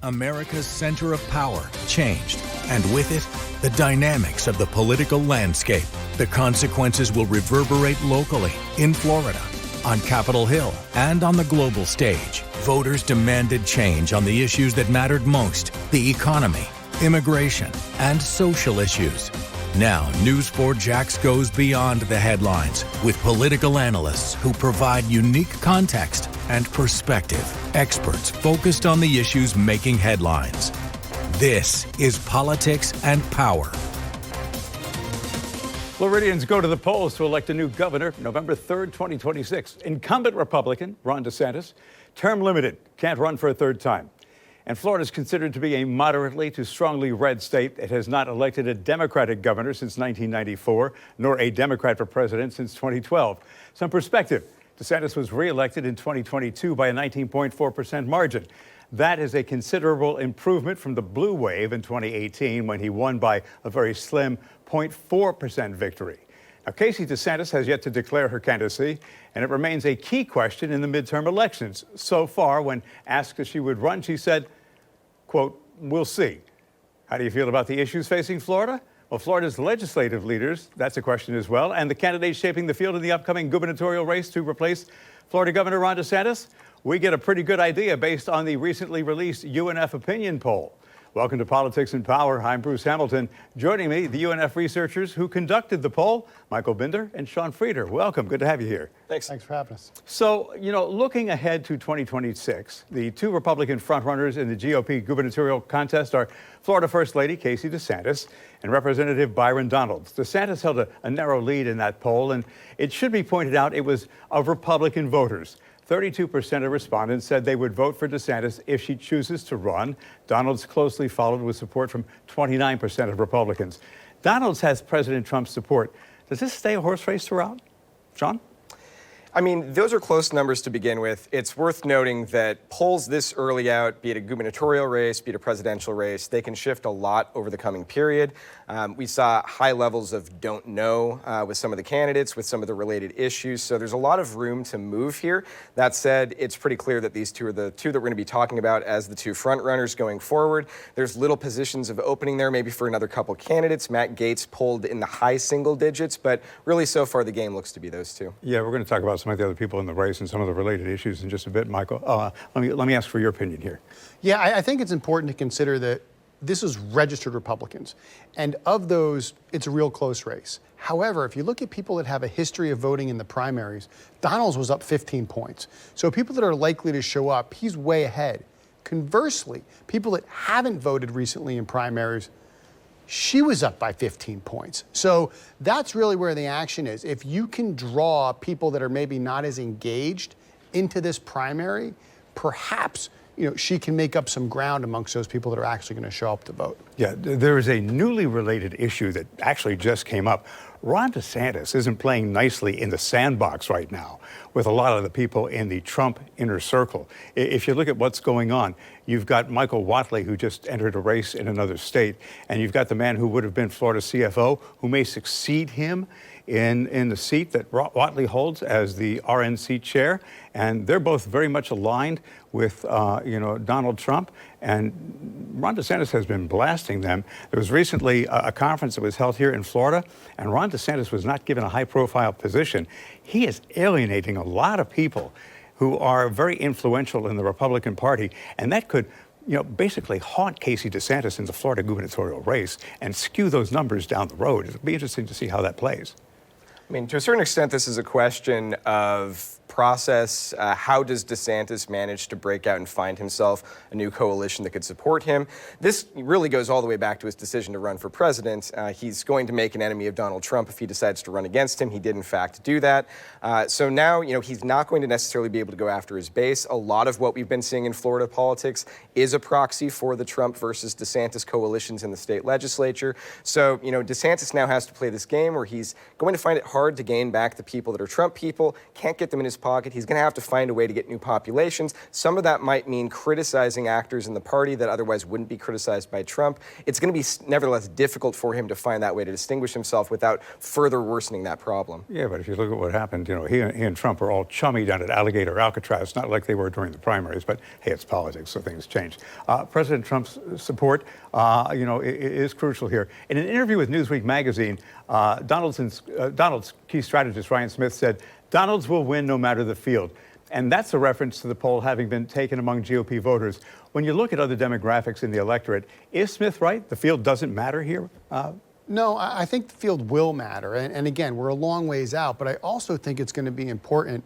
America's center of power changed, and with it, the dynamics of the political landscape. The consequences will reverberate locally, in Florida, on Capitol Hill, and on the global stage. Voters demanded change on the issues that mattered most: the economy, immigration, and social issues. Now, News4JAX goes beyond the headlines with political analysts who provide unique context and perspective. Experts focused on the issues making headlines. This is Politics and Power. Floridians go to the polls to elect a new governor November 3rd, 2026. Incumbent Republican Ron DeSantis, term limited, can't run for a third time. And Florida is considered to be a moderately to strongly red state. It has not elected a Democratic governor since 1994, nor a Democrat for president since 2012. Some perspective: DeSantis was reelected in 2022 by a 19.4% margin. That is a considerable improvement from the blue wave in 2018, when he won by a very slim 0.4% victory. Now, Casey DeSantis has yet to declare her candidacy, and it remains a key question in the midterm elections. So far, when asked if she would run, she said, quote, "We'll see." How do you feel about the issues facing Florida? Well, Florida's legislative leaders, that's a question as well, and the candidates shaping the field in the upcoming gubernatorial race to replace Florida Governor Ron DeSantis, we get a pretty good idea based on the recently released UNF opinion poll. Welcome to Politics and Power. I'm Bruce Hamilton. Joining me, the UNF researchers who conducted the poll, Michael Binder and Sean Frieder. Welcome. Good to have you here. Thanks for having us. So, looking ahead to 2026, the two Republican frontrunners in the GOP gubernatorial contest are Florida First Lady Casey DeSantis and Representative Byron Donalds. DeSantis held a narrow lead in that poll, and it should be pointed out it was of Republican voters. 32% of respondents said they would vote for DeSantis if she chooses to run. Donalds closely followed with support from 29% of Republicans. Donalds has President Trump's support. Does this stay a horse race throughout? Sean? I mean, those are close numbers to begin with. It's worth noting that polls this early out, be it a gubernatorial race, be it a presidential race, they can shift a lot over the coming period. We saw high levels of don't know with some of the candidates, with some of the related issues. So there's a lot of room to move here. That said, it's pretty clear that these two are the two that we're going to be talking about as the two front runners going forward. There's little positions of opening there, maybe for another couple candidates. Matt Gaetz polled in the high single digits, but really so far the game looks to be those two. Yeah, we're going to talk about some of the other people in the race and some of the related issues in just a bit, Michael. Let me ask for your opinion here. Yeah, I think it's important to consider that this is registered Republicans. And of those, it's a real close race. However, if you look at people that have a history of voting in the primaries, Donalds was up 15 points. So people that are likely to show up, he's way ahead. Conversely, people that haven't voted recently in primaries, she was up by 15 points. So that's really where the action is. If you can draw people that are maybe not as engaged into this primary, perhaps she can make up some ground amongst those people that are actually going to show up to vote. Yeah, there is a newly related issue that actually just came up. Ron DeSantis isn't playing nicely in the sandbox right now with a lot of the people in the Trump inner circle. If you look at what's going on, you've got Michael Whatley, who just entered a race in another state, and you've got the man who would have been Florida CFO, who may succeed him in the seat that Whatley holds as the RNC chair, and they're both very much aligned with Donald Trump, and Ron DeSantis has been blasting them. There was recently a conference that was held here in Florida, and Ron DeSantis was not given a high-profile position. He is alienating a lot of people who are very influential in the Republican Party, and that could basically haunt Casey DeSantis in the Florida gubernatorial race and skew those numbers down the road. It'll be interesting to see how that plays. I mean, to a certain extent, this is a question of process. How does DeSantis manage to break out and find himself a new coalition that could support him? This really goes all the way back to his decision to run for president. He's going to make an enemy of Donald Trump if he decides to run against him. He did, in fact, do that. So now, he's not going to necessarily be able to go after his base. A lot of what we've been seeing in Florida politics is a proxy for the Trump versus DeSantis coalitions in the state legislature. So, DeSantis now has to play this game where he's going to find it hard to gain back the people that are Trump people, can't get them in his pocket. He's going to have to find a way to get new populations. Some of that might mean criticizing actors in the party that otherwise wouldn't be criticized by Trump. It's going to be nevertheless difficult for him to find that way to distinguish himself without further worsening that problem. Yeah, but if you look at what happened, he and Trump are all chummy down at Alligator Alcatraz, not like they were during the primaries, but hey, it's politics, so things change. President Trump's support, is crucial here. In an interview with Newsweek magazine, Donald's key strategist Ryan Smith said, Donalds will win no matter the field. And that's a reference to the poll having been taken among GOP voters. When you look at other demographics in the electorate, is Smith right? The field doesn't matter here? No, I think the field will matter. And again, we're a long ways out, but I also think it's going to be important,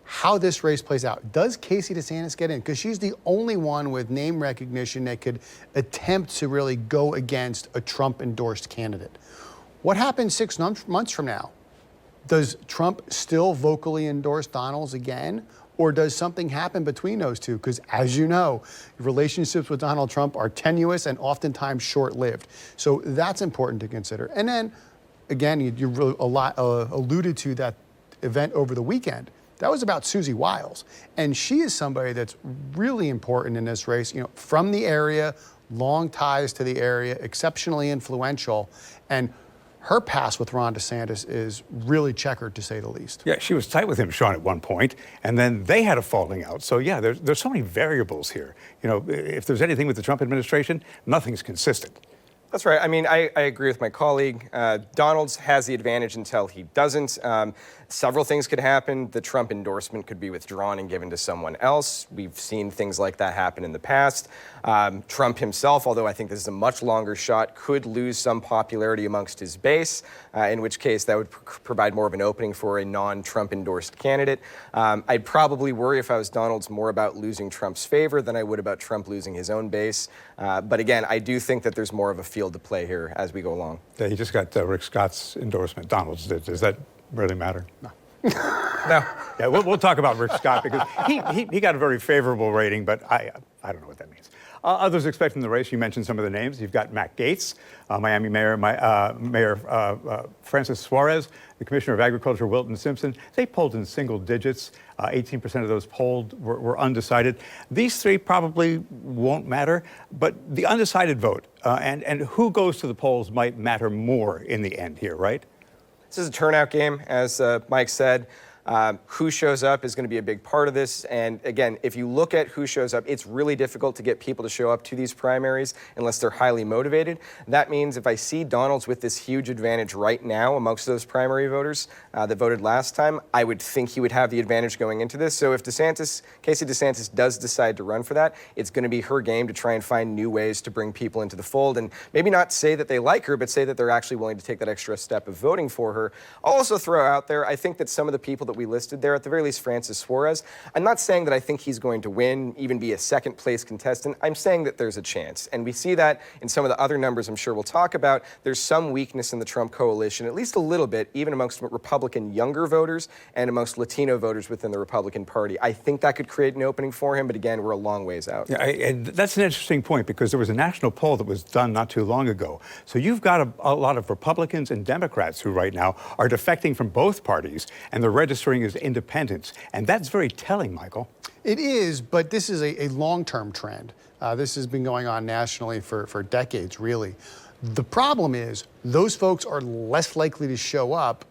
how this race plays out. Does Casey DeSantis get in? Because she's the only one with name recognition that could attempt to really go against a Trump-endorsed candidate. What happens 6 months from now? Does Trump still vocally endorse Donalds again? Or does something happen between those two? Because as you know, relationships with Donald Trump are tenuous and oftentimes short-lived. So that's important to consider. And then, again, you alluded to that event over the weekend. That was about Susie Wiles. And she is somebody that's really important in this race, from the area, long ties to the area, exceptionally influential. And her past with Ron DeSantis is really checkered, to say the least. Yeah, she was tight with him, Sean, at one point, and then they had a falling out. So, yeah, there's so many variables here. If there's anything with the Trump administration, nothing's consistent. That's right. I mean, I agree with my colleague. Donalds has the advantage until he doesn't. Several things could happen. The Trump endorsement could be withdrawn and given to someone else. We've seen things like that happen in the past. Trump himself, although I think this is a much longer shot, could lose some popularity amongst his base, in which case that would provide more of an opening for a non-Trump endorsed candidate. I'd probably worry if I was Donalds more about losing Trump's favor than I would about Trump losing his own base. But again, I do think that there's more of a field to play here as we go along. Yeah, he just got Rick Scott's endorsement. Donalds did. Does that really matter? No. No. Yeah, we'll talk about Rick Scott because he got a very favorable rating, but I don't know what that means. Others expecting the race, you mentioned some of the names. You've got Matt Gaetz, Miami Mayor Francis Suarez, the Commissioner of Agriculture Wilton Simpson. They polled in single digits. 18% of those polled were undecided. These three probably won't matter, but the undecided vote and who goes to the polls might matter more in the end here, right? This is a turnout game, as Mike said. Who shows up is going to be a big part of this. And again, if you look at who shows up, it's really difficult to get people to show up to these primaries unless they're highly motivated. That means if I see Donalds with this huge advantage right now amongst those primary voters that voted last time, I would think he would have the advantage going into this. So if Casey DeSantis does decide to run for that, it's going to be her game to try and find new ways to bring people into the fold and maybe not say that they like her, but say that they're actually willing to take that extra step of voting for her. I'll also throw out there, I think that some of the people that we listed there, at the very least Francis Suarez, I'm not saying that I think he's going to win, even be a second place contestant. I'm saying that there's a chance. And we see that in some of the other numbers I'm sure we'll talk about. There's some weakness in the Trump coalition, at least a little bit, even amongst Republican younger voters and amongst Latino voters within the Republican Party. I think that could create an opening for him, but again, we're a long ways out. Yeah, and that's an interesting point because there was a national poll that was done not too long ago. So you've got a lot of Republicans and Democrats who right now are defecting from both parties and they're registering as independents. And that's very telling, Michael. It is, but this is a long-term trend. This has been going on nationally for decades, really. The problem is those folks are less likely to show up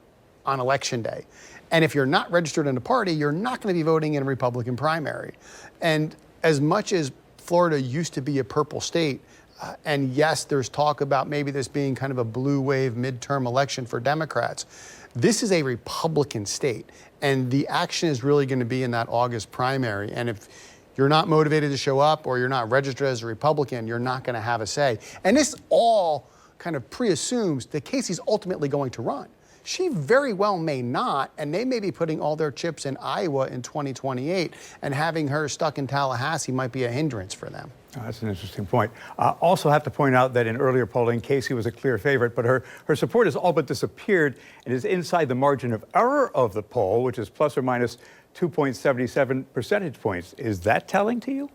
on Election Day. And if you're not registered in a party, you're not going to be voting in a Republican primary. And as much as Florida used to be a purple state, and yes, there's talk about maybe this being kind of a blue wave midterm election for Democrats, this is a Republican state. And the action is really going to be in that August primary. And if you're not motivated to show up or you're not registered as a Republican, you're not going to have a say. And this all kind of pre-assumes that Casey's ultimately going to run. She very well may not, and they may be putting all their chips in Iowa in 2028, and having her stuck in Tallahassee might be a hindrance for them. Oh, that's an interesting point. Also have to point out that in earlier polling, Casey was a clear favorite, but her support has all but disappeared and is inside the margin of error of the poll, which is plus or minus 2.77 percentage points. Is that telling to you?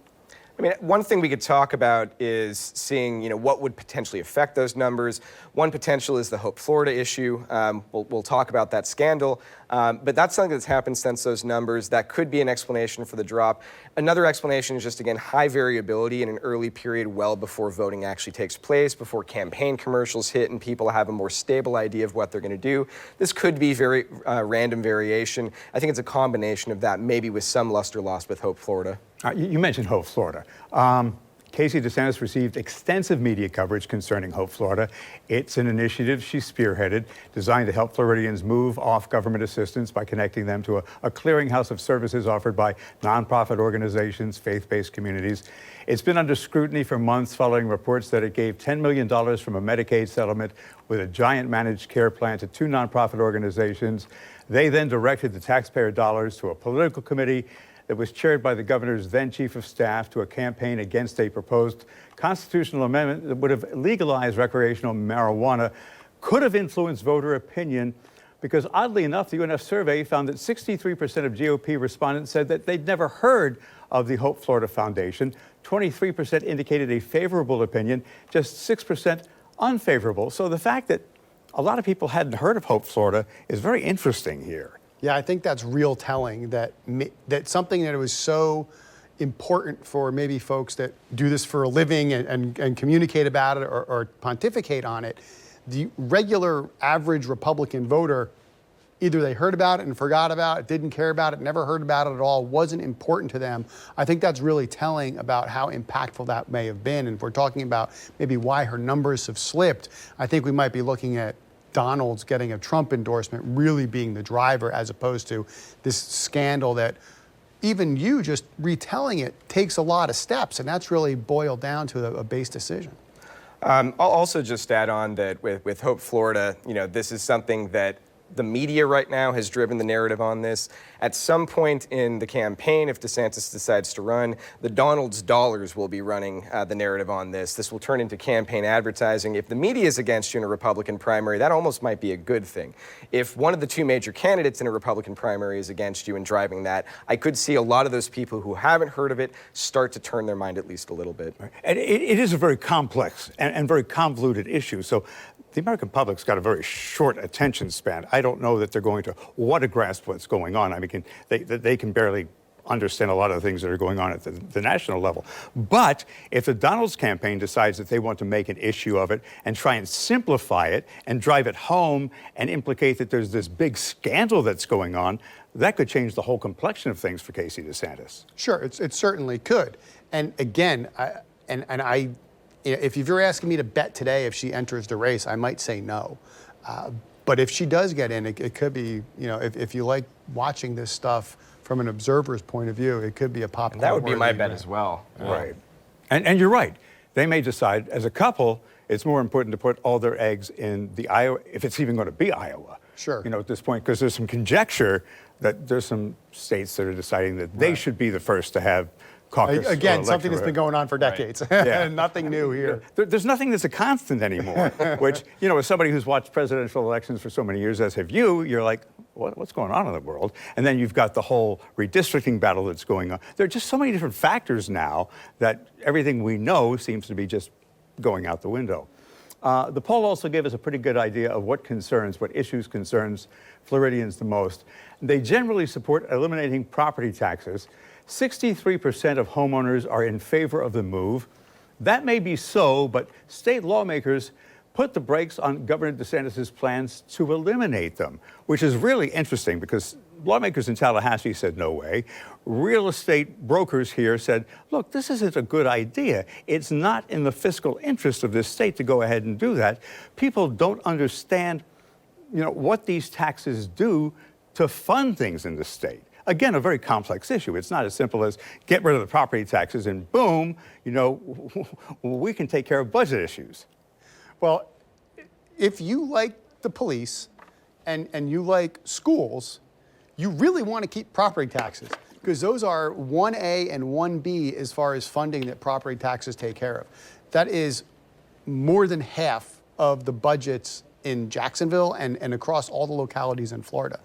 I mean, one thing we could talk about is seeing, what would potentially affect those numbers. One potential is the Hope Florida issue. We'll talk about that scandal. But that's something that's happened since those numbers. That could be an explanation for the drop. Another explanation is just, again, high variability in an early period well before voting actually takes place, before campaign commercials hit and people have a more stable idea of what they're going to do. This could be very random variation. I think it's a combination of that, maybe with some luster lost with Hope Florida. You mentioned Hope Florida. Casey DeSantis received extensive media coverage concerning Hope Florida. It's an initiative she spearheaded designed to help Floridians move off government assistance by connecting them to a clearinghouse of services offered by nonprofit organizations, faith-based communities. It's been under scrutiny for months following reports that it gave $10 million from a Medicaid settlement with a giant managed care plan to two nonprofit organizations. They then directed the taxpayer dollars to a political committee that was chaired by the governor's then chief of staff to a campaign against a proposed constitutional amendment that would have legalized recreational marijuana, could have influenced voter opinion because, oddly enough, the UNF survey found that 63% of GOP respondents said that they'd never heard of the Hope Florida Foundation. 23% indicated a favorable opinion, just 6% unfavorable. So the fact that a lot of people hadn't heard of Hope Florida is very interesting here. Yeah, I think that's real telling that something that was so important for maybe folks that do this for a living and communicate about it or pontificate on it, the regular average Republican voter, either they heard about it and forgot about it, didn't care about it, never heard about it at all, wasn't important to them. I think that's really telling about how impactful that may have been. And if we're talking about maybe why her numbers have slipped, I think we might be looking at Donalds getting a Trump endorsement really being the driver, as opposed to this scandal that even you just retelling it takes a lot of steps, and that's really boiled down to a base decision. I'll also just add on that with Hope Florida, this is something that the media right now has driven the narrative on this. At some point in the campaign, if DeSantis decides to run, the Donalds dollars will be running the narrative on this. This will turn into campaign advertising. If the media is against you in a Republican primary, that almost might be a good thing. If one of the two major candidates in a Republican primary is against you and driving that, I could see a lot of those people who haven't heard of it start to turn their mind at least a little bit. And it is a very complex and very convoluted issue. So the American public's got a very short attention span. I don't know that they're going to want to grasp what's going on. I mean, they can barely understand a lot of the things that are going on at the national level. But if the Donalds campaign decides that they want to make an issue of it and try and simplify it and drive it home and implicate that there's this big scandal that's going on, that could change the whole complexion of things for Casey DeSantis. Sure, it certainly could. And again, if you're asking me to bet today if she enters the race, I might say no. But if she does get in, it could be, if you like watching this stuff from an observer's point of view, it could be a popcorn. That would be my bet as well. Right. And you're right. They may decide, as a couple, it's more important to put all their eggs in the Iowa, if it's even going to be Iowa. Sure. At this point, because there's some conjecture that there's some states that are deciding that they should be the first to have caucus. Again, something that's been going on for decades. Right. Yeah. Nothing new here. There's nothing that's a constant anymore, which, as somebody who's watched presidential elections for so many years, as have you, you're like, what's going on in the world? And then you've got the whole redistricting battle that's going on. There are just so many different factors now that everything we know seems to be just going out the window. The poll also gave us a pretty good idea of what issues concerns Floridians the most. They generally support eliminating property taxes. 63% of homeowners are in favor of the move. That may be so, but state lawmakers put the brakes on Governor DeSantis' plans to eliminate them, which is really interesting because lawmakers in Tallahassee said no way. Real estate brokers here said, look, this isn't a good idea. It's not in the fiscal interest of this state to go ahead and do that. People don't understand, what these taxes do to fund things in the state. Again, a very complex issue. It's not as simple as get rid of the property taxes and boom, we can take care of budget issues. Well, if you like the police and you like schools, you really want to keep property taxes because those are 1A and 1B as far as funding that property taxes take care of. That is more than half of the budgets in Jacksonville and across all the localities in Florida.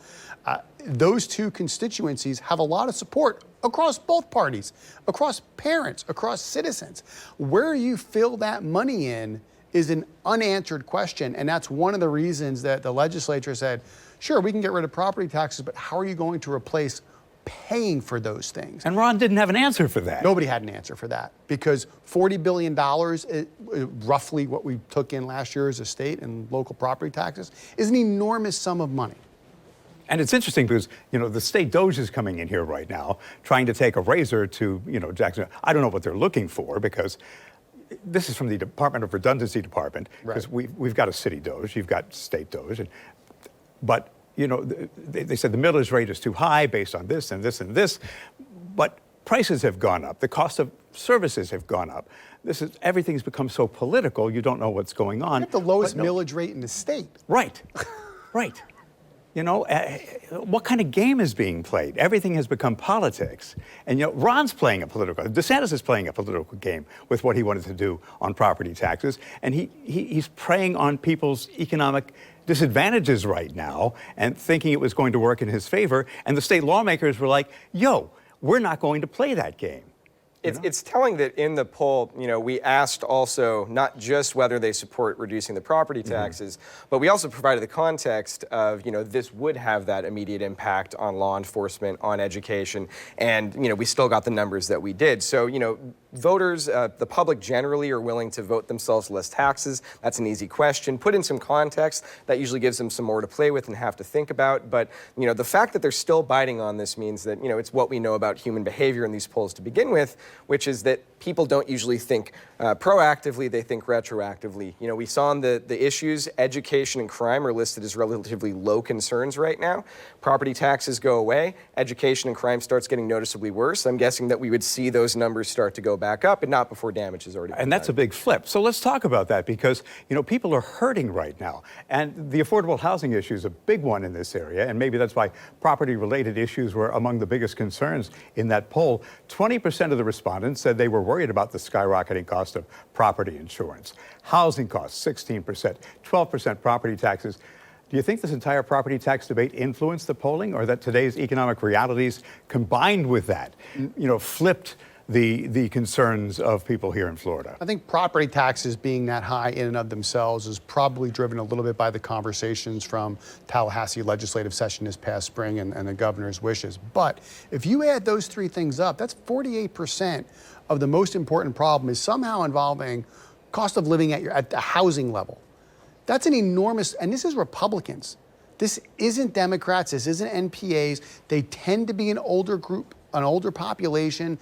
Those two constituencies have a lot of support across both parties, across parents, across citizens. Where you fill that money in is an unanswered question, and that's one of the reasons that the legislature said, sure, we can get rid of property taxes, but how are you going to replace paying for those things? And Ron didn't have an answer for that. Nobody had an answer for that, because $40 billion, roughly what we took in last year as a state in local property taxes, is an enormous sum of money. And it's interesting because, the state Doge is coming in here right now, trying to take a razor to, Jackson. I don't know what they're looking for, because this is from the Department of Redundancy Department, because we've got a city Doge, you've got state Doge, but they said the millage rate is too high based on this and this and this, but prices have gone up. The cost of services have gone up. Everything's become so political, you don't know what's going on. You have the lowest millage rate in the state. Right, right. What kind of game is being played? Everything has become politics. And, Ron's playing DeSantis is playing a political game with what he wanted to do on property taxes. And he's preying on people's economic disadvantages right now and thinking it was going to work in his favor. And the state lawmakers were like, we're not going to play that game. It's telling that in the poll, we asked also not just whether they support reducing the property taxes, but we also provided the context of, this would have that immediate impact on law enforcement, on education, and, we still got the numbers that we did. So, voters, the public generally are willing to vote themselves less taxes. That's an easy question. Put in some context, that usually gives them some more to play with and have to think about. But, the fact that they're still biting on this means that, it's what we know about human behavior in these polls to begin with, which is that people don't usually think proactively, they think retroactively. We saw in the issues, education and crime are listed as relatively low concerns right now. Property taxes go away, education and crime starts getting noticeably worse. I'm guessing that we would see those numbers start to go back up, and not before damage has already been And that's done. a big flip. So let's talk about that, because, people are hurting right now. And the affordable housing issue is a big one in this area, and maybe that's why property-related issues were among the biggest concerns in that poll. 20% of the respondents said they were worried about the skyrocketing cost of property insurance. Housing costs, 16%, 12% property taxes. Do you think this entire property tax debate influenced the polling, or that today's economic realities combined with that, flipped the concerns of people here in Florida? I think property taxes being that high in and of themselves is probably driven a little bit by the conversations from Tallahassee legislative session this past spring and the governor's wishes. But if you add those three things up, that's 48% of the most important problem is somehow involving cost of living at the housing level. That's an enormous, and this is Republicans. This isn't Democrats, this isn't NPAs. They tend to be an older group, an older population.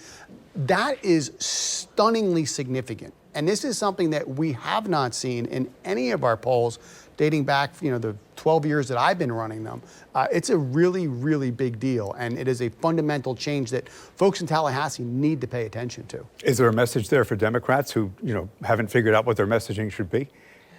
That is stunningly significant. And this is something that we have not seen in any of our polls dating back, the 12 years that I've been running them. It's a really, really big deal. And it is a fundamental change that folks in Tallahassee need to pay attention to. Is there a message there for Democrats who, haven't figured out what their messaging should be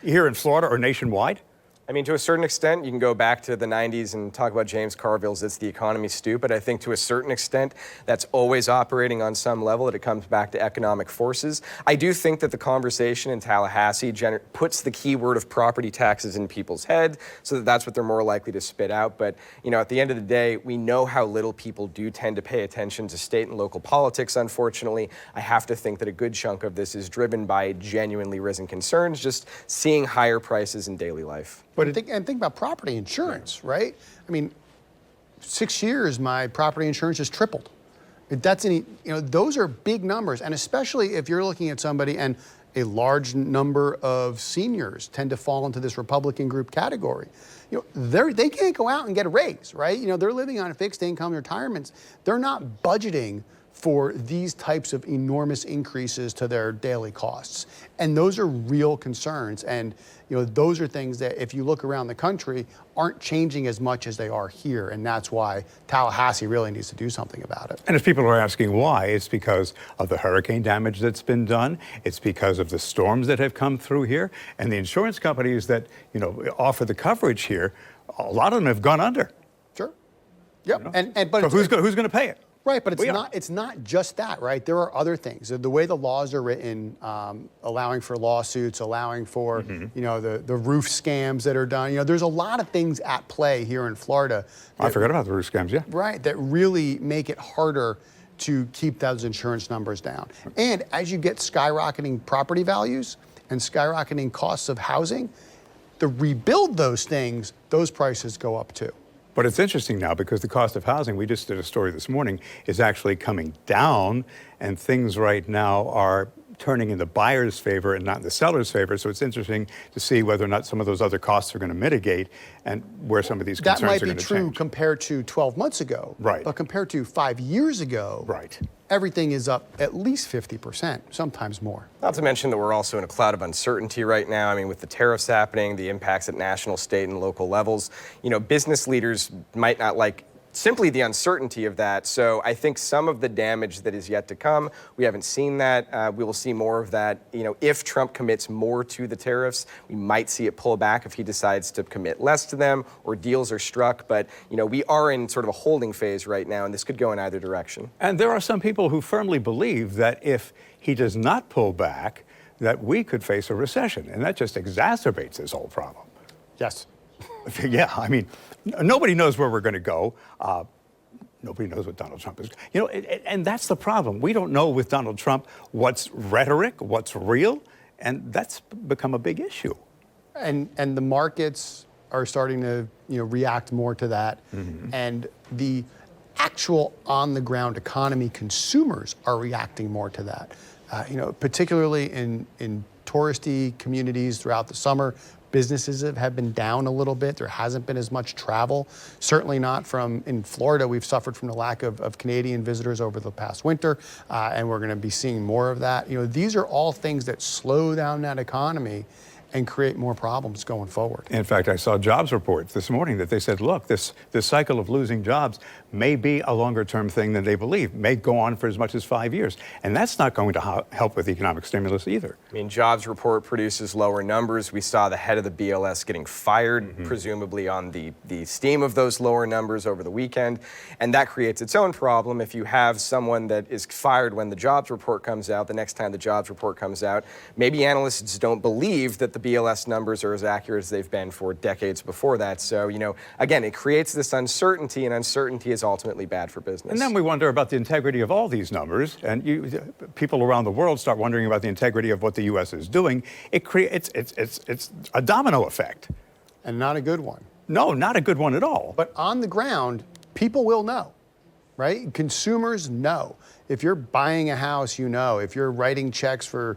here in Florida or nationwide? I mean, to a certain extent, you can go back to the 90s and talk about James Carville's It's the Economy Stew, but I think to a certain extent, that's always operating on some level, that it comes back to economic forces. I do think that the conversation in Tallahassee puts the keyword of property taxes in people's head, so that that's what they're more likely to spit out. But, at the end of the day, we know how little people do tend to pay attention to state and local politics, unfortunately. I have to think that a good chunk of this is driven by genuinely risen concerns, just seeing higher prices in daily life. But think about property insurance, right? I mean, 6 years, my property insurance has tripled. Those are big numbers, and especially if you're looking at somebody, and a large number of seniors tend to fall into this Republican group category. They can't go out and get a raise, right? They're living on a fixed income retirements. They're not budgeting for these types of enormous increases to their daily costs. And those are real concerns. And those are things that, if you look around the country, aren't changing as much as they are here. And that's why Tallahassee really needs to do something about it. And if people are asking why, it's because of the hurricane damage that's been done. It's because of the storms that have come through here. And the insurance companies that, offer the coverage here, a lot of them have gone under. Sure. Yep. But so who's going to pay it? Right, but it's not just that, right? There are other things. The way the laws are written, allowing for lawsuits, allowing for the roof scams that are done. There's a lot of things at play here in Florida. I forgot about the roof scams, yeah. Right, that really make it harder to keep those insurance numbers down. And as you get skyrocketing property values and skyrocketing costs of housing, to rebuild those things, those prices go up too. But it's interesting now because the cost of housing, we just did a story this morning, is actually coming down, and things right now are turning in the buyer's favor and not in the seller's favor. So it's interesting to see whether or not some of those other costs are going to mitigate and where some of these concerns are going to change. That might be true compared to 12 months ago. Right. But compared to 5 years ago, right, everything is up at least 50%, sometimes more. Not to mention that we're also in a cloud of uncertainty right now. I mean, with the tariffs happening, the impacts at national, state, and local levels, business leaders might not like simply the uncertainty of that. So I think some of the damage that is yet to come, we haven't seen that. We will see more of that. If Trump commits more to the tariffs, we might see it pull back if he decides to commit less to them or deals are struck. But, we are in sort of a holding phase right now, and this could go in either direction. And there are some people who firmly believe that if he does not pull back, that we could face a recession. And that just exacerbates this whole problem. Yes. Yeah, I mean, nobody knows where we're going to go. Nobody knows what Donald Trump is. And that's the problem. We don't know with Donald Trump what's rhetoric, what's real, and that's become a big issue. And the markets are starting to react more to that, and the actual on-the-ground economy consumers are reacting more to that. Particularly in touristy communities throughout the summer. Businesses have been down a little bit. There hasn't been as much travel. Certainly not in Florida. We've suffered from the lack of Canadian visitors over the past winter, and we're going to be seeing more of that. These are all things that slow down that economy and create more problems going forward. In fact, I saw jobs reports this morning that they said, look, this cycle of losing jobs may be a longer-term thing than they believe, may go on for as much as 5 years. And that's not going to help with economic stimulus either. I mean, jobs report produces lower numbers. We saw the head of the BLS getting fired, presumably on the steam of those lower numbers over the weekend. And that creates its own problem. If you have someone that is fired when the jobs report comes out, the next time the jobs report comes out, maybe analysts don't believe that the BLS numbers are as accurate as they've been for decades before that. So, again, it creates this uncertainty, and uncertainty is ultimately bad for business. And then we wonder about the integrity of all these numbers, and people around the world start wondering about the integrity of what the U.S. is doing. It's a domino effect. And not a good one. No, not a good one at all. But on the ground, people will know, right? Consumers know. If you're buying a house, if you're writing checks for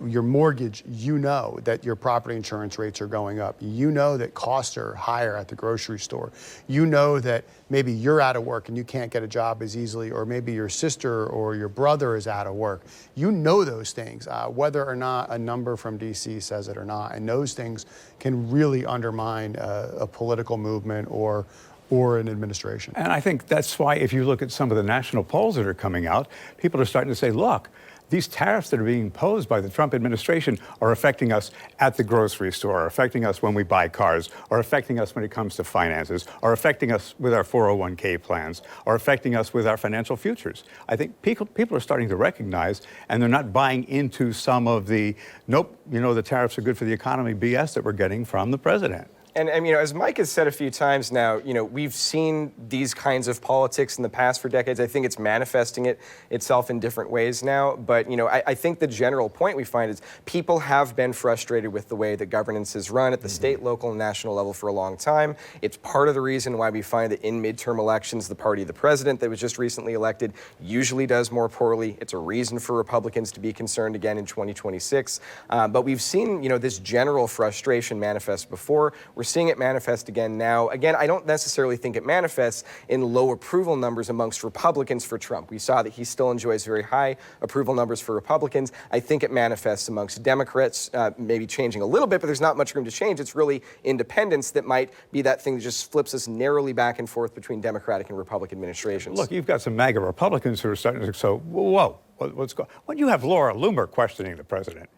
your mortgage, that your property insurance rates are going up. That costs are higher at the grocery store. That maybe you're out of work and you can't get a job as easily, or maybe your sister or your brother is out of work. Those things, whether or not a number from D.C. says it or not. And those things can really undermine a political movement or an administration. And I think that's why if you look at some of the national polls that are coming out, people are starting to say, look, these tariffs that are being imposed by the Trump administration are affecting us at the grocery store, are affecting us when we buy cars, are affecting us when it comes to finances, are affecting us with our 401k plans, are affecting us with our financial futures. I think people are starting to recognize, and they're not buying into some of the, the tariffs are good for the economy BS that we're getting from the president. And as Mike has said a few times now, we've seen these kinds of politics in the past for decades. I think it's manifesting itself in different ways now. But, I think the general point we find is people have been frustrated with the way that governance is run at the state, local, and national level for a long time. It's part of the reason why we find that in midterm elections, the party of the president that was just recently elected usually does more poorly. It's a reason for Republicans to be concerned again in 2026. But we've seen, this general frustration manifest before. We're seeing it manifest again now. Again, I don't necessarily think it manifests in low approval numbers amongst Republicans for Trump. We saw that he still enjoys very high approval numbers for Republicans. I think it manifests amongst Democrats, maybe changing a little bit, but there's not much room to change. It's really independents that might be that thing that just flips us narrowly back and forth between Democratic and Republican administrations. Look, you've got some MAGA Republicans who are starting to say, whoa, what's going on? When you have Laura Loomer questioning the president,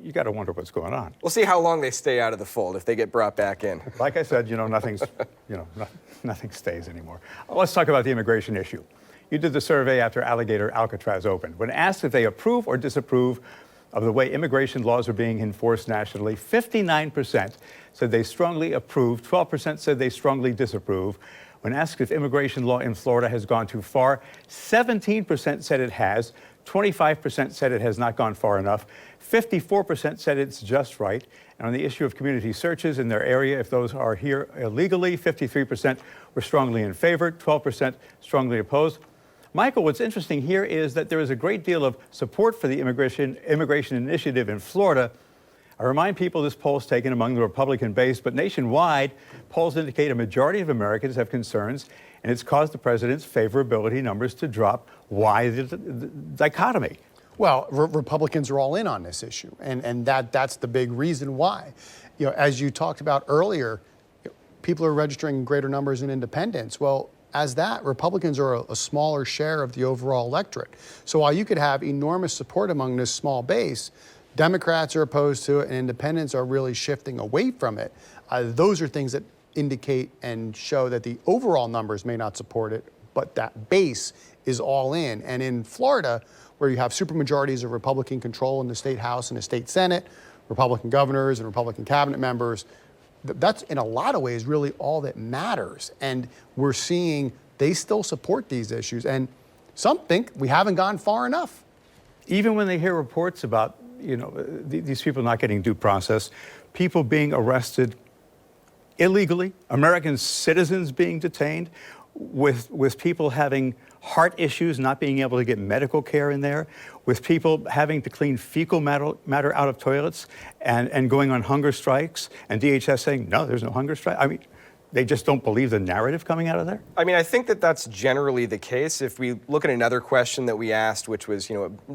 you got to wonder what's going on. We'll see how long they stay out of the fold if they get brought back in. Like I said, nothing stays anymore. Let's talk about the immigration issue. You did the survey after Alligator Alcatraz opened. When asked if they approve or disapprove of the way immigration laws are being enforced nationally, 59% said they strongly approve, 12% said they strongly disapprove. When asked if immigration law in Florida has gone too far, 17% said it has, 25% said it has not gone far enough. 54% said it's just right. And on the issue of community searches in their area, if those are here illegally, 53% were strongly in favor, 12% strongly opposed. Michael, what's interesting here is that there is a great deal of support for the immigration initiative in Florida. I remind people this poll is taken among the Republican base, but nationwide, polls indicate a majority of Americans have concerns, and it's caused the president's favorability numbers to drop. Why the dichotomy? Well, Republicans are all in on this issue, and that's the big reason why. You know, as you talked about earlier, people are registering in greater numbers in independents. Well, as that, Republicans are a smaller share of the overall electorate. So while you could have enormous support among this small base, Democrats are opposed to it and independents are really shifting away from it. Those are things that indicate and show that the overall numbers may not support it, but that base is all in. And in Florida, where you have supermajorities of Republican control in the state House and the state Senate, Republican governors and Republican cabinet members, that's in a lot of ways really all that matters. And we're seeing they still support these issues. And some think we haven't gone far enough. Even when they hear reports about, these people not getting due process, people being arrested illegally, American citizens being detained, with people having heart issues, not being able to get medical care in there, with people having to clean fecal matter out of toilets and going on hunger strikes, and DHS saying, no, there's no hunger strike. I mean, they just don't believe the narrative coming out of there? I mean, I think that that's generally the case. If we look at another question that we asked, which was,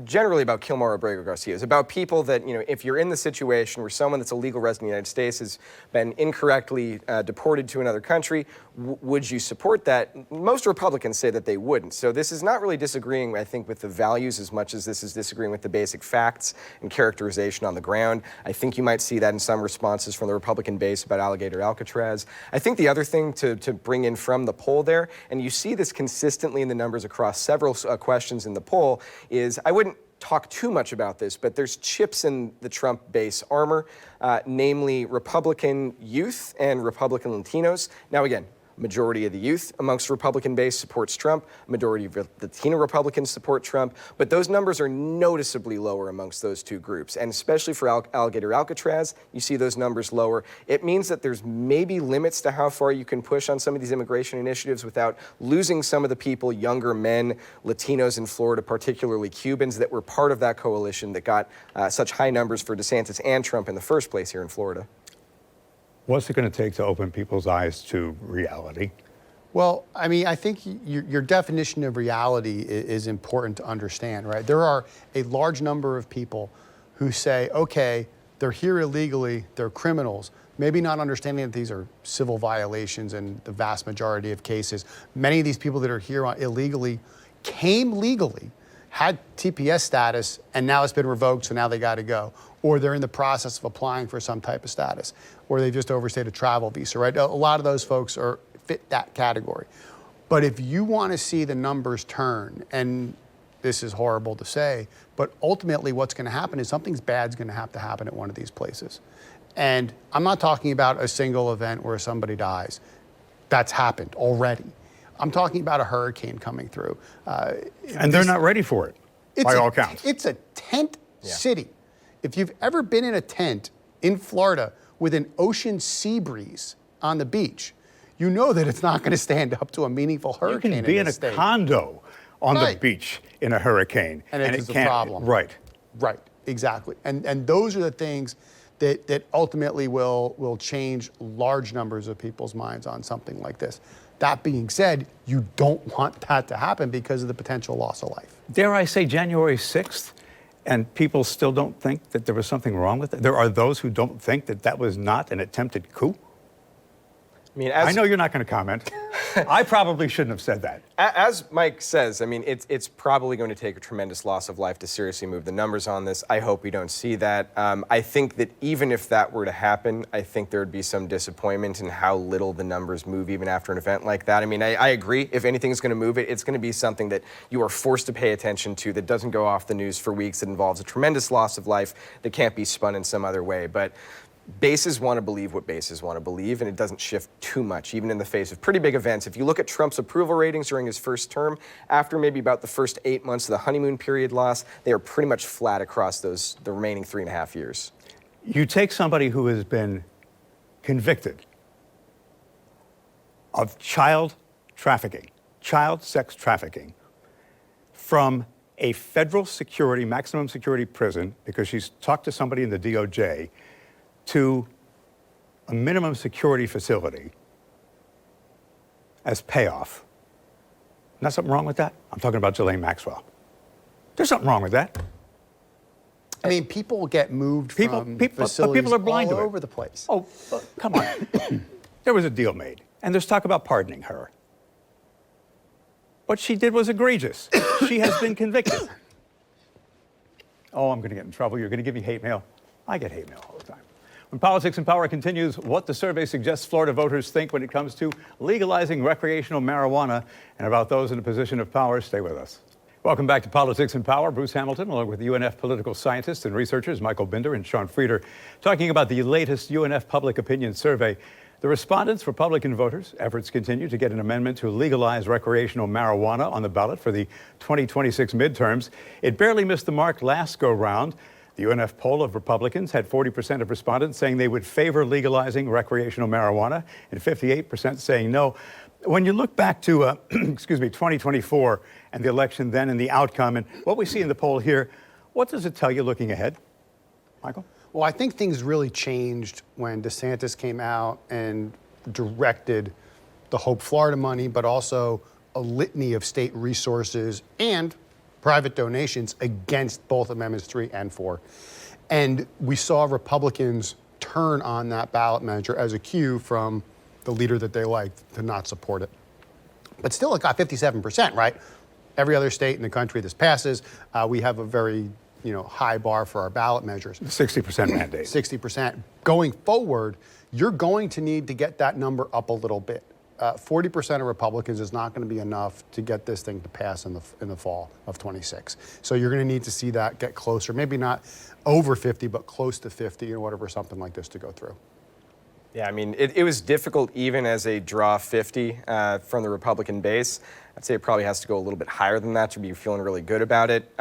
generally about Kilmar Abrego Garcia, is about people that, if you're in the situation where someone that's a legal resident of the United States has been incorrectly deported to another country, would you support that? Most Republicans say that they wouldn't. So this is not really disagreeing, I think, with the values as much as this is disagreeing with the basic facts and characterization on the ground. I think you might see that in some responses from the Republican base about Alligator Alcatraz. I think the other thing to bring in from the poll there, and you see this consistently in the numbers across several questions in the poll, is I wouldn't talk too much about this, but there's chips in the Trump base armor, namely Republican youth and Republican Latinos. Now again, majority of the youth amongst Republican base supports Trump. Majority of Latino Republicans support Trump. But those numbers are noticeably lower amongst those two groups. And especially for Alligator Alcatraz, you see those numbers lower. It means that there's maybe limits to how far you can push on some of these immigration initiatives without losing some of the people, younger men, Latinos in Florida, particularly Cubans, that were part of that coalition that got such high numbers for DeSantis and Trump in the first place here in Florida. What's it going to take to open people's eyes to reality? Well, I mean, I think your definition of reality is important to understand, right? There are a large number of people who say, okay, they're here illegally, they're criminals, maybe not understanding that these are civil violations in the vast majority of cases. Many of these people that are here illegally came legally, had TPS status, and now it's been revoked, so now they got to go. Or they're in the process of applying for some type of status, or they've just overstayed a travel visa, right? A lot of those folks fit that category. But if you want to see the numbers turn, and this is horrible to say, but ultimately what's going to happen is something bad's going to happen at one of these places. And I'm not talking about a single event where somebody dies. That's happened already. I'm talking about a hurricane coming through. And they're not ready for it, by all counts. It's a tent city. If you've ever been in a tent in Florida with an ocean sea breeze on the beach, you know that it's not going to stand up to a meaningful hurricane. You can be in a condo on the beach in a hurricane. And it's a problem. Right. Right, exactly. And those are the things that ultimately will change large numbers of people's minds on something like this. That being said, you don't want that to happen because of the potential loss of life. Dare I say January 6th, and people still don't think that there was something wrong with it? There are those who don't think that that was not an attempted coup? I mean, I know you're not going to comment. I probably shouldn't have said that. As Mike says, I mean, it's probably going to take a tremendous loss of life to seriously move the numbers on this. I hope we don't see that. I think that even if that were to happen, I think there would be some disappointment in how little the numbers move even after an event like that. I mean, I agree. If anything's going to move it, it's going to be something that you are forced to pay attention to, that doesn't go off the news for weeks, that involves a tremendous loss of life that can't be spun in some other way. But bases want to believe what bases want to believe, and it doesn't shift too much, even in the face of pretty big events. If you look at Trump's approval ratings during his first term, after maybe about the first 8 months of the honeymoon period loss, they are pretty much flat across the remaining 3.5 years. You take somebody who has been convicted of child trafficking, child sex trafficking, from a federal security, maximum security prison, because she's talked to somebody in the DOJ, to a minimum security facility as payoff. Not something wrong with that? I'm talking about Ghislaine Maxwell. There's something wrong with that. I mean, people get moved from facilities but people are blind all to it. over the place. Oh, come on. There was a deal made, and there's talk about pardoning her. What she did was egregious. She has been convicted. Oh, I'm going to get in trouble. You're going to give me hate mail. I get hate mail all the time. When Politics and Power continues, what the survey suggests Florida voters think when it comes to legalizing recreational marijuana, and about those in a position of power. Stay with us. Welcome back to Politics and Power. Bruce Hamilton, along with UNF political scientists and researchers Michael Binder and Sean Frieder, talking about the latest UNF public opinion survey. The respondents, Republican voters, efforts continue to get an amendment to legalize recreational marijuana on the ballot for the 2026 midterms. It barely missed the mark last go-round. The UNF poll of Republicans had 40% of respondents saying they would favor legalizing recreational marijuana and 58% saying no. When you look back to 2024 and the election then and the outcome and what we see in the poll here, what does it tell you looking ahead? Michael? Well, I think things really changed when DeSantis came out and directed the Hope Florida money, but also a litany of state resources and private donations against both Amendments 3 and 4. And we saw Republicans turn on that ballot measure as a cue from the leader that they liked to not support it. But still, it got 57%, right? Every other state in the country this passes, we have a very high bar for our ballot measures. 60% mandate. 60%. Going forward, you're going to need to get that number up a little bit. 40% of Republicans is not going to be enough to get this thing to pass in the fall of 26. So you're going to need to see that get closer, maybe not over 50, but close to 50 in order for something like this to go through. Yeah, I mean, it was difficult even as a draw 50 from the Republican base. I'd say it probably has to go a little bit higher than that to be feeling really good about it.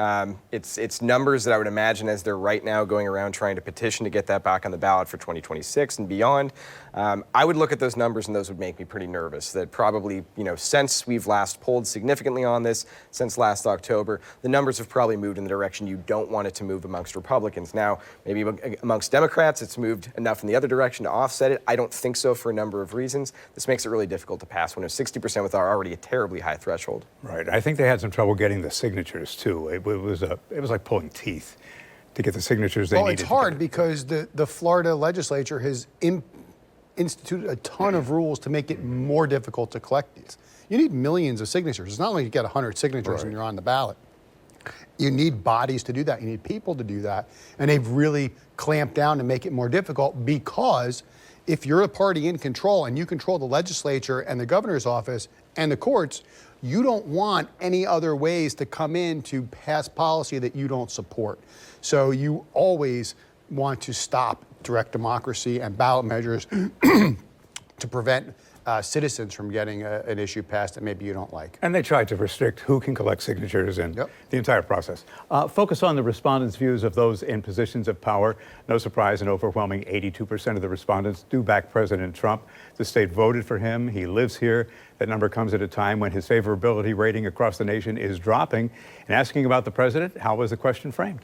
It's numbers that I would imagine as they're right now going around trying to petition to get that back on the ballot for 2026 and beyond. I would look at those numbers and those would make me pretty nervous that probably, since we've last polled significantly on this, since last October, the numbers have probably moved in the direction you don't want it to move amongst Republicans. Now, maybe amongst Democrats, it's moved enough in the other direction to offset it. I don't think so for a number of reasons. This makes it really difficult to pass when it's 60% with already a terribly high threshold. Right. I think they had some trouble getting the signatures, too. It was like pulling teeth to get the signatures they needed. Well, it's hard because the Florida legislature has instituted a ton of rules to make it more difficult to collect these. You need millions of signatures. It's not like you get 100 signatures and you're on the ballot. You need bodies to do that. You need people to do that. And they've really clamped down to make it more difficult because if you're a party in control and you control the legislature and the governor's office and the courts, you don't want any other ways to come in to pass policy that you don't support. So you always want to stop direct democracy and ballot measures to prevent citizens from getting an issue passed that maybe you don't like. And they tried to restrict who can collect signatures and the entire process. Focus on the respondents' views of those in positions of power. No surprise, an overwhelming 82% of the respondents do back President Trump. The state voted for him. He lives here. That number comes at a time when his favorability rating across the nation is dropping. And asking about the president, how was the question framed?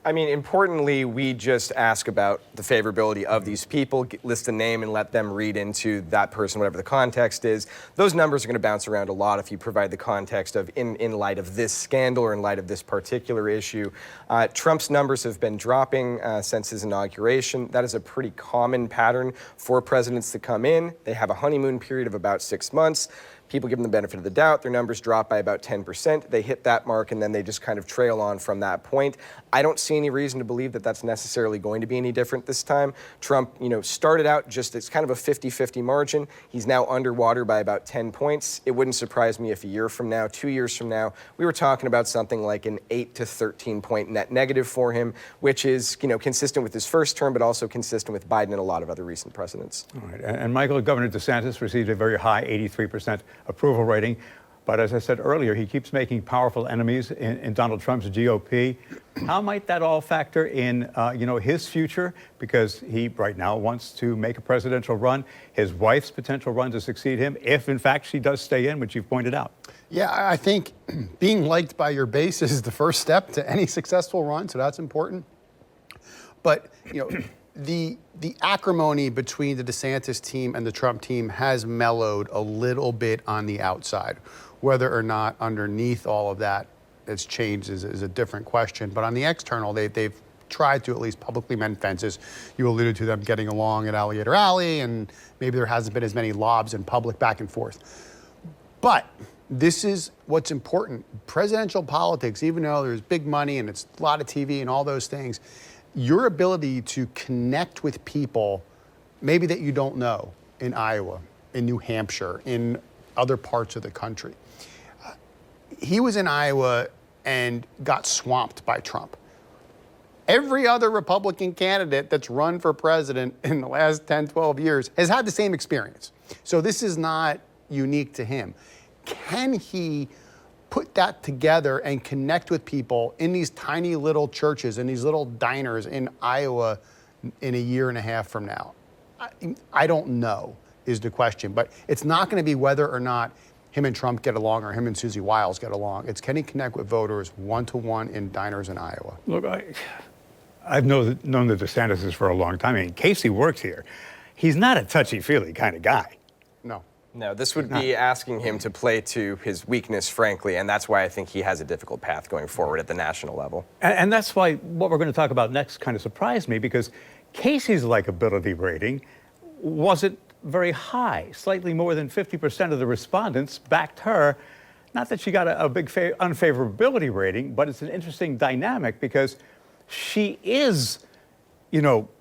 I mean, importantly, we just ask about the favorability of these people, list a name and let them read into that person, whatever the context is. Those numbers are going to bounce around a lot if you provide the context of in light of this scandal or in light of this particular issue. Trump's numbers have been dropping since his inauguration. That is a pretty common pattern for presidents to come in. They have a honeymoon period of about 6 months. people give them the benefit of the doubt. Their numbers drop by about 10%. They hit that mark, and then they just kind of trail on from that point. I don't see any reason to believe that that's necessarily going to be any different this time. Trump, started out it's kind of a 50-50 margin. He's now underwater by about 10 points. It wouldn't surprise me if a year from now, 2 years from now, we were talking about something like an 8 to 13 point net negative for him, which is, consistent with his first term, but also consistent with Biden and a lot of other recent presidents. All right. And Michael, Governor DeSantis received a very high 83% approval rating. But as I said earlier, he keeps making powerful enemies in Donald Trump's GOP. How might that all factor in, his future? Because he right now wants to make a presidential run. His wife's potential run to succeed him, if in fact she does stay in, which you've pointed out. Yeah, I think being liked by your base is the first step to any successful run, so that's important. But, the acrimony between the DeSantis team and the Trump team has mellowed a little bit on the outside. Whether or not underneath all of that it's changed is a different question. But on the external, they've tried to at least publicly mend fences. You alluded to them getting along at Alligator Alley, and maybe there hasn't been as many lobs in public back and forth. But this is what's important. Presidential politics, even though there's big money and it's a lot of TV and all those things, your ability to connect with people maybe that you don't know in Iowa, in New Hampshire, in other parts of the country. He was in Iowa and got swamped by Trump. Every other Republican candidate that's run for president in the last 10, 12 years has had the same experience. So this is not unique to him. Can he put that together and connect with people in these tiny little churches, in these little diners in Iowa in a year and a half from now? I don't know is the question, but it's not going to be whether or not him and Trump get along or him and Susie Wiles get along. It's can he connect with voters one-to-one in diners in Iowa? Look, I've known the DeSantis for a long time. I mean, Casey works here. He's not a touchy-feely kind of guy. No, this would be asking him to play to his weakness, frankly, and that's why I think he has a difficult path going forward at the national level. And that's why what we're going to talk about next kind of surprised me, because Casey's likability rating wasn't very high. Slightly more than 50% of the respondents backed her. Not that she got a big unfavorability rating, but it's an interesting dynamic because she is,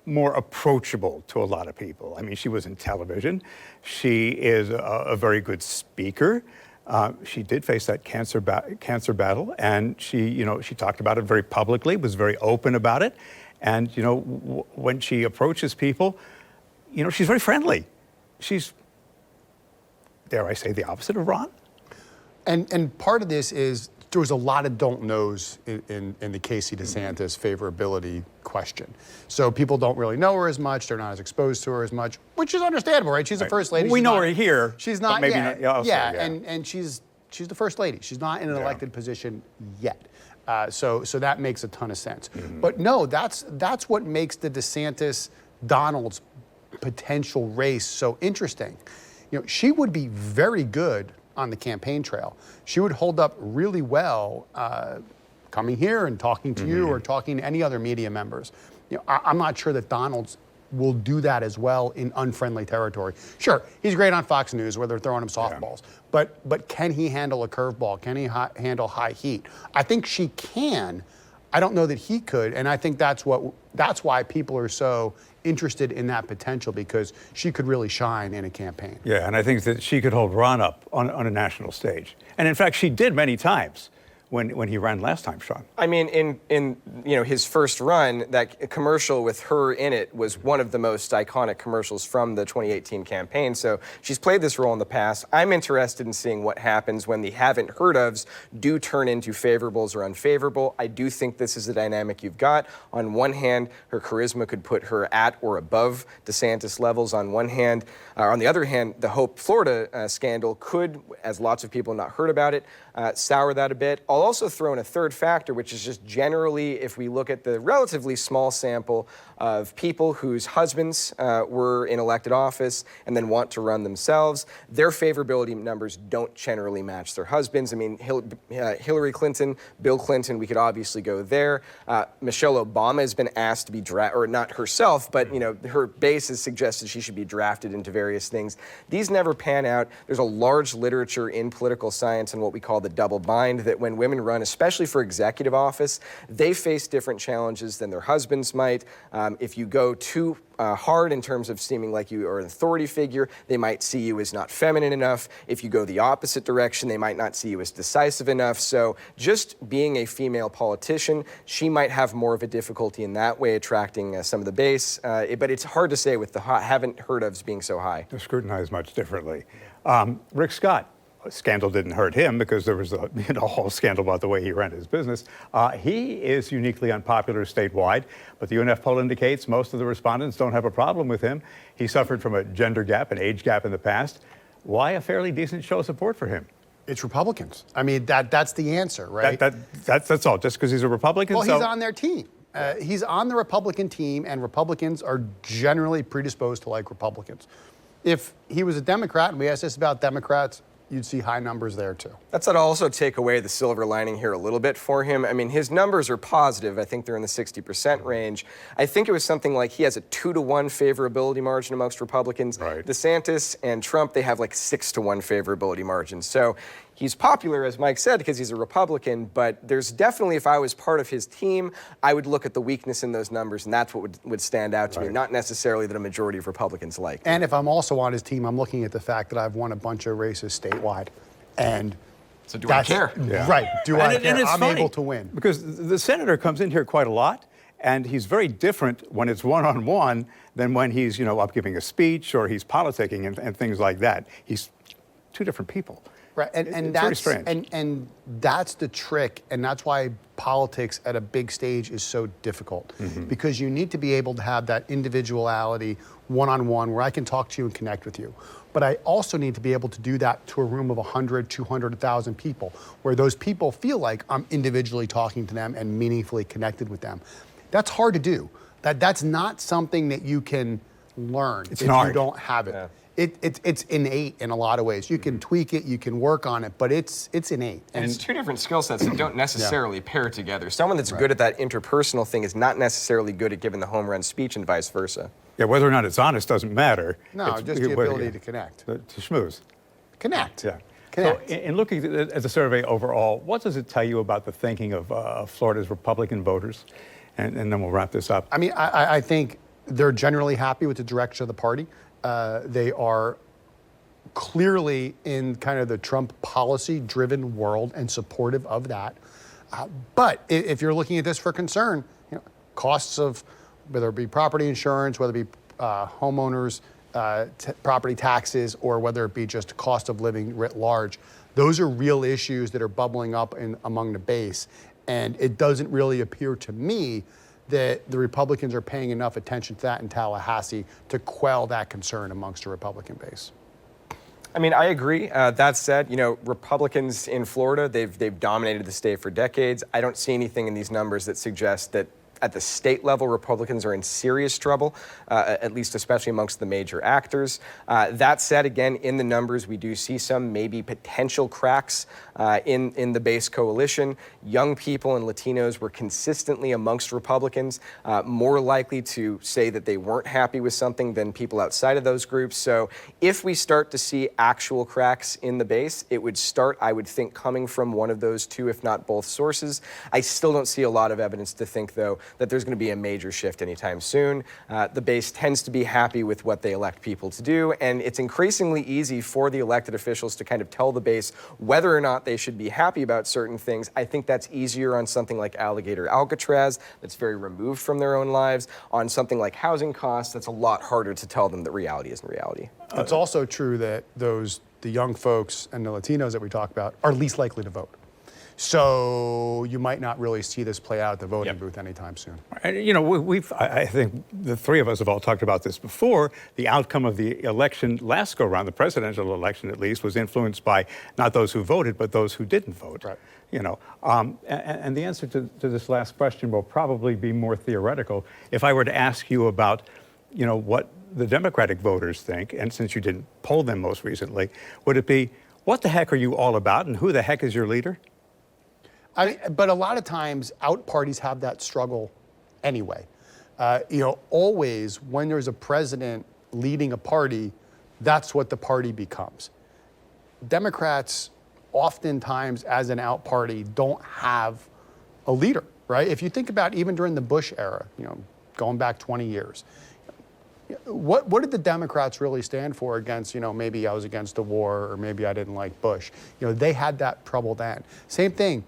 more approachable to a lot of people. I mean, she was in television. She is a very good speaker. She did face that cancer battle, and she talked about it very publicly, was very open about it. And, when she approaches people, she's very friendly. She's, dare I say, the opposite of Ron. And part of this is there was a lot of don't knows in the Casey DeSantis favorability question. So people don't really know her as much. They're not as exposed to her as much, which is understandable, right? She's the first lady. We know her here. She's not. Maybe not, not. And she's the first lady. She's not in an elected position yet. So that makes a ton of sense. But no, that's what makes the DeSantis Donalds potential race so interesting. She would be very good on the campaign trail. She would hold up really well coming here and talking to you or talking to any other media members. I'm not sure that Donalds will do that as well in unfriendly territory. Sure, he's great on Fox News where they're throwing him softballs, but can he handle a curveball? Can he handle high heat? I think she can. I don't know that he could, and I think that's why people are so interested in that potential, because she could really shine in a campaign. Yeah, and I think that she could hold Ron up on a national stage. And in fact, she did many times when he ran last time, Sean. I mean, in his first run, that commercial with her in it was one of the most iconic commercials from the 2018 campaign. So she's played this role in the past. I'm interested in seeing what happens when the haven't heard ofs do turn into favorables or unfavorable. I do think this is the dynamic you've got. On one hand, her charisma could put her at or above DeSantis levels on one hand. On the other hand, the Hope Florida scandal could, as lots of people have not heard about it, sour that a bit. All I'll also throw in a third factor, which is just generally, if we look at the relatively small sample of people whose husbands were in elected office and then want to run themselves, their favorability numbers don't generally match their husbands. I mean, Hillary Clinton, Bill Clinton, we could obviously go there. Michelle Obama has been asked to be drafted, or not herself, but her base has suggested she should be drafted into various things. These never pan out. There's a large literature in political science and what we call the double bind, that when women run, especially for executive office, they face different challenges than their husbands might. If you go too hard in terms of seeming like you are an authority figure, they might see you as not feminine enough. If you go the opposite direction, they might not see you as decisive enough. So just being a female politician, she might have more of a difficulty in that way attracting some of the base. But it's hard to say with the haven't heard ofs being so high. They're scrutinized much differently. Rick Scott. Scandal didn't hurt him because there was a whole scandal about the way he ran his business. He is uniquely unpopular statewide, but the UNF poll indicates most of the respondents don't have a problem with him. He suffered from a gender gap, an age gap in the past. Why a fairly decent show of support for him? It's Republicans. I mean, that's the answer, right? That's all, just because he's a Republican? Well, he's on their team. He's on the Republican team, and Republicans are generally predisposed to like Republicans. If he was a Democrat, and we asked this about Democrats, you'd see high numbers there too. That's what I'll also take away the silver lining here a little bit for him. I mean, his numbers are positive. I think they're in the 60% range. I think it was something like he has a 2-to-1 favorability margin amongst Republicans. Right. DeSantis and Trump, they have like 6-to-1 favorability margins. So he's popular, as Mike said, because he's a Republican, but there's definitely, if I was part of his team, I would look at the weakness in those numbers, and that's what would stand out to me, not necessarily that a majority of Republicans like. And if I'm also on his team, I'm looking at the fact that I've won a bunch of races statewide. And so do I care? Yeah. Right. Do I care? And it's I'm funny, able to win. Because the senator comes in here quite a lot, and he's very different when it's one-on-one than when he's, up giving a speech or he's politicking and things like that. He's two different people. Right, and it's that's very strange. And that's the trick, and that's why politics at a big stage is so difficult, because you need to be able to have that individuality, one-on-one, where I can talk to you and connect with you. But I also need to be able to do that to a room of 100, 200, 1,000 people, where those people feel like I'm individually talking to them and meaningfully connected with them. That's hard to do. That's not something that you can learn if you don't have it. Yeah. It's innate in a lot of ways. You can tweak it, you can work on it, but it's innate. And it's two different skill sets that don't necessarily pair together. Someone that's good at that interpersonal thing is not necessarily good at giving the home run speech and vice versa. Yeah, whether or not it's honest doesn't matter. No, just the ability to connect. To schmooze. Connect. Yeah. Connect. So in looking at the survey overall, what does it tell you about the thinking of Florida's Republican voters? And then we'll wrap this up. I mean, I think they're generally happy with the direction of the party. They are clearly in kind of the Trump policy-driven world and supportive of that. But if you're looking at this for concern, costs of whether it be property insurance, whether it be homeowners, property taxes, or whether it be just cost of living writ large, those are real issues that are bubbling up among the base. And it doesn't really appear to me that the Republicans are paying enough attention to that in Tallahassee to quell that concern amongst the Republican base. I mean, I agree. That said, Republicans in Florida, they've dominated the state for decades. I don't see anything in these numbers that suggest that at the state level, Republicans are in serious trouble, at least especially amongst the major actors. That said, again, in the numbers, we do see some maybe potential cracks in the base coalition. Young people and Latinos were consistently amongst Republicans, more likely to say that they weren't happy with something than people outside of those groups. So if we start to see actual cracks in the base, it would start, I would think, coming from one of those two, if not both sources. I still don't see a lot of evidence to think, though, that there's going to be a major shift anytime soon. The base tends to be happy with what they elect people to do, and it's increasingly easy for the elected officials to kind of tell the base whether or not they should be happy about certain things. I think that's easier on something like Alligator Alcatraz, that's very removed from their own lives. On something like housing costs, that's a lot harder to tell them that reality isn't reality. It's also true that the young folks and the Latinos that we talk about are least likely to vote. So you might not really see this play out at the voting booth anytime soon. And, I think the three of us have all talked about this before. The outcome of the election last go around, the presidential election at least, was influenced by not those who voted, but those who didn't vote. Right. And the answer to this last question will probably be more theoretical. If I were to ask you about, what the Democratic voters think, and since you didn't poll them most recently, would it be, what the heck are you all about, and who the heck is your leader? But a lot of times, out parties have that struggle anyway. Always when there's a president leading a party, that's what the party becomes. Democrats, oftentimes as an out party, don't have a leader, right? If you think about even during the Bush era, going back 20 years, what did the Democrats really stand for against, maybe I was against the war or maybe I didn't like Bush. They had that trouble then. Same thing.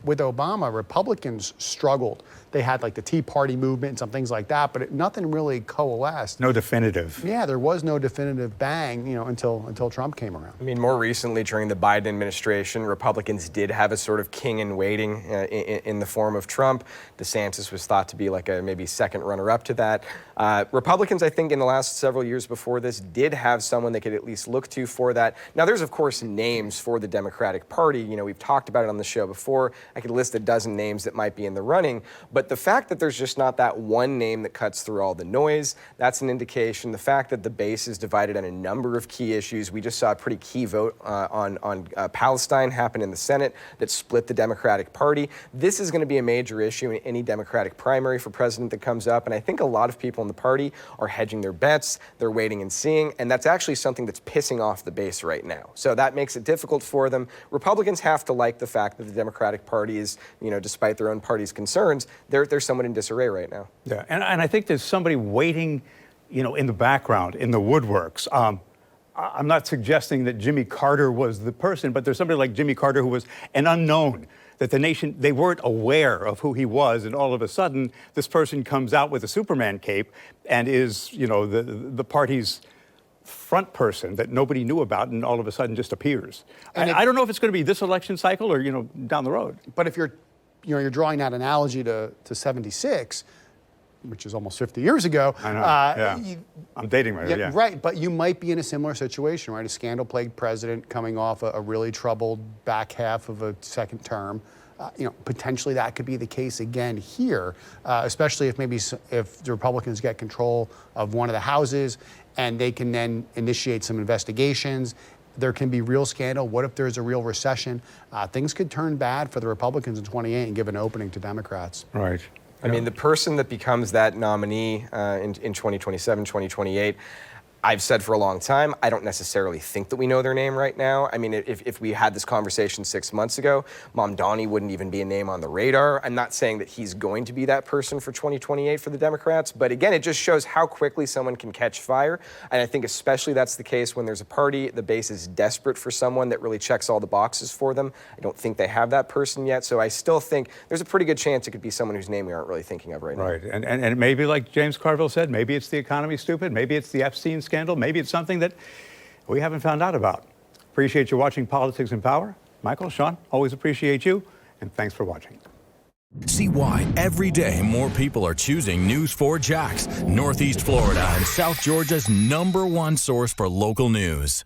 With Obama, Republicans struggled. They had like the Tea Party movement and some things like that, but nothing really coalesced. No definitive. Yeah, there was no definitive bang, until Trump came around. I mean, more recently during the Biden administration, Republicans did have a sort of king in waiting in the form of Trump. DeSantis was thought to be like a maybe second runner-up to that. Republicans, I think, in the last several years before this, did have someone they could at least look to for that. Now, there's of course names for the Democratic Party. We've talked about it on the show before. I could list a dozen names that might be in the running, but the fact that there's just not that one name that cuts through all the noise, that's an indication. The fact that the base is divided on a number of key issues. We just saw a pretty key vote on Palestine happen in the Senate that split the Democratic Party. This is going to be a major issue in any Democratic primary for president that comes up, and I think a lot of people in the party are hedging their bets. They're waiting and seeing, and that's actually something that's pissing off the base right now. So that makes it difficult for them. Republicans have to like the fact that the Democratic Party is, despite their own party's concerns, they're somewhat in disarray right now. Yeah, and I think there's somebody waiting, in the background, in the woodworks. I'm not suggesting that Jimmy Carter was the person, but there's somebody like Jimmy Carter who was an unknown, that the nation, they weren't aware of who he was, and all of a sudden, this person comes out with a Superman cape and is, the party's front person that nobody knew about, and all of a sudden just appears. And I don't know if it's going to be this election cycle or, down the road. But if you're drawing that analogy to 76, which is almost 50 years ago. I know, I'm dating myself, yeah. Right, but you might be in a similar situation, right? A scandal-plagued president coming off a really troubled back half of a second term. Potentially that could be the case again here, especially if the Republicans get control of one of the houses and they can then initiate some investigations. There can be real scandal. What if there's a real recession? Things could turn bad for the Republicans in 28 and give an opening to Democrats. Right. I mean, the person that becomes that nominee in 2027, 2028, I've said for a long time, I don't necessarily think that we know their name right now. I mean, if we had this conversation 6 months ago, Mamdani wouldn't even be a name on the radar. I'm not saying that he's going to be that person for 2028 for the Democrats, but again, it just shows how quickly someone can catch fire. And I think especially that's the case when there's a party, the base is desperate for someone that really checks all the boxes for them. I don't think they have that person yet, so I still think there's a pretty good chance it could be someone whose name we aren't really thinking of right now. Right, and it may be like James Carville said, maybe it's the economy stupid, maybe it's the Epstein scandal, maybe it's something that we haven't found out about. Appreciate you watching Politics and Power. Michael, Sean, always appreciate you, and thanks for watching. See why every day more people are choosing News4JAX, Northeast Florida and South Georgia's #1 source for local news.